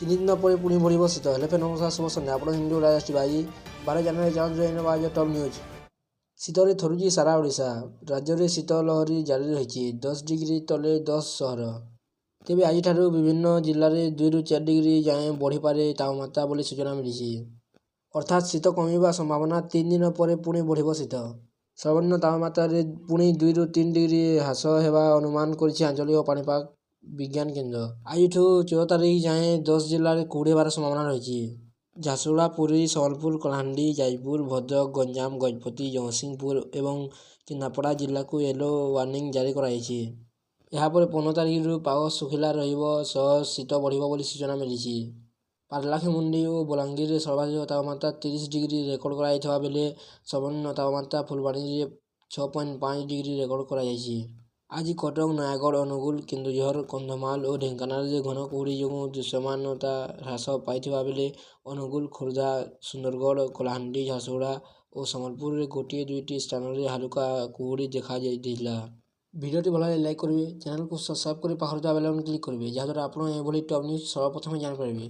ତିନି ଦିନ ପରେ ପୁଣି ବଢ଼ିବ ଶୀତ। ହେଲେ ଫେର୍ ନମସ୍କାର ଶୁଭ ସନ୍ଧ୍ୟା। ଆପଣ ହିନ୍ଦୁ ରାଜ ଆଜି 12 ଜାନୁଆରୀ ଚାଲନ୍ତୁ ଜାଣିନେବା ଆଜି ଟପ୍ ନ୍ୟୁଜ୍। ଶୀତରେ ଥରୁଛି ସାରା ଓଡ଼ିଶା। ରାଜ୍ୟରେ ଶୀତ ଲହରୀ ଜାରି ରହିଛି। 10 ଡିଗ୍ରୀ ତଳେ 10 ସହର। ତେବେ ଆଜିଠାରୁ ବିଭିନ୍ନ ଜିଲ୍ଲାରେ 2ରୁ 4 ଡିଗ୍ରୀ ଯାଏଁ ବଢ଼ିପାରେ ତାପମାତ୍ରା ବୋଲି ସୂଚନା ମିଳିଛି। ଅର୍ଥାତ୍ ଶୀତ କମିବା ସମ୍ଭାବନା। 3 ଦିନ ପରେ ପୁଣି ବଢ଼ିବ ଶୀତ। ସର୍ବନିମ୍ନ ତାପମାତ୍ରାରେ ପୁଣି 2ରୁ 3 ଡିଗ୍ରୀ ହ୍ରାସ ହେବା ଅନୁମାନ କରିଛି ଆଞ୍ଚଳିକ ପାଣିପାଗ ବିଜ୍ଞାନ କେନ୍ଦ୍ର। ଆଜିଠୁ 14 ତାରିଖ ଯାଏଁ 10 ଜିଲ୍ଲାରେ କୁହୁଡ଼ି ହେବାର ସମ୍ଭାବନା ରହିଛି। ଝାରସୁଗୁଡ଼ା, ପୁରୀ, ସମ୍ବଲପୁର, କଳାହାଣ୍ଡି, ଯାଜପୁର, ଭଦ୍ରକ, ଗଞ୍ଜାମ, ଗଜପତି, ଜଗତସିଂହପୁର ଏବଂ କେନ୍ଦ୍ରାପଡ଼ା ଜିଲ୍ଲାକୁ ୟେଲୋ ୱାର୍ଣ୍ଣିଂ ଜାରି କରାଯାଇଛି। ଏହାପରେ 15 ତାରିଖରୁ ପାଗ ଶୁଖିଲା ରହିବ ସହ ଶୀତ ବଢ଼ିବ ବୋଲି ସୂଚନା ମିଳିଛି। ପାରଳାଖେମୁଣ୍ଡି ଓ ବଲାଙ୍ଗୀରରେ ସର୍ବାଧିକ ତାପମାତ୍ରା 30 ଡିଗ୍ରୀ ରେକର୍ଡ କରାଯାଇଥିବା ବେଳେ ସର୍ବନିମ୍ନ ତାପମାତ୍ରା ଫୁଲବାଣୀରେ 6.5 ଡିଗ୍ରୀ ରେକର୍ଡ କରାଯାଇଛି। ଆଜି କଟକ, ନୟାଗଡ଼, ଅନୁଗୁଳ, କେନ୍ଦୁଝର, କନ୍ଧମାଳ ଓ ଢେଙ୍କାନାଳରେ ଘନ କୁହୁଡ଼ି ଯୋଗୁଁ ଦୃଶ୍ୟମାନତା ହ୍ରାସ ପାଇଥିବା ବେଳେ ଅନୁଗୁଳ, ଖୋର୍ଦ୍ଧା, ସୁନ୍ଦରଗଡ଼, କଳାହାଣ୍ଡି, ଝାରସୁଗୁଡ଼ା ଓ ସମ୍ବଲପୁରରେ ଗୋଟିଏ ଦୁଇଟି ସ୍ଥାନରେ ହାଲୁକା କୁହୁଡ଼ି ଦେଖାଦେଇଥିଲା। ଭିଡ଼ିଓଟି ଭଲ ଲାଗିଲେ ଲାଇକ୍ କରିବେ, ଚ୍ୟାନେଲକୁ ସବସ୍କ୍ରାଇବ୍ କରି ପାଖରେ ଥିବା ବେଲ୍ ଆଇକନ୍ କ୍ଲିକ୍ କରିବେ, ଯାହାଦ୍ୱାରା ଆପଣ ଏଭଳି ଟପ୍ ନ୍ୟୁଜ୍ ସର୍ବପ୍ରଥମେ ଜାଣିପାରିବେ।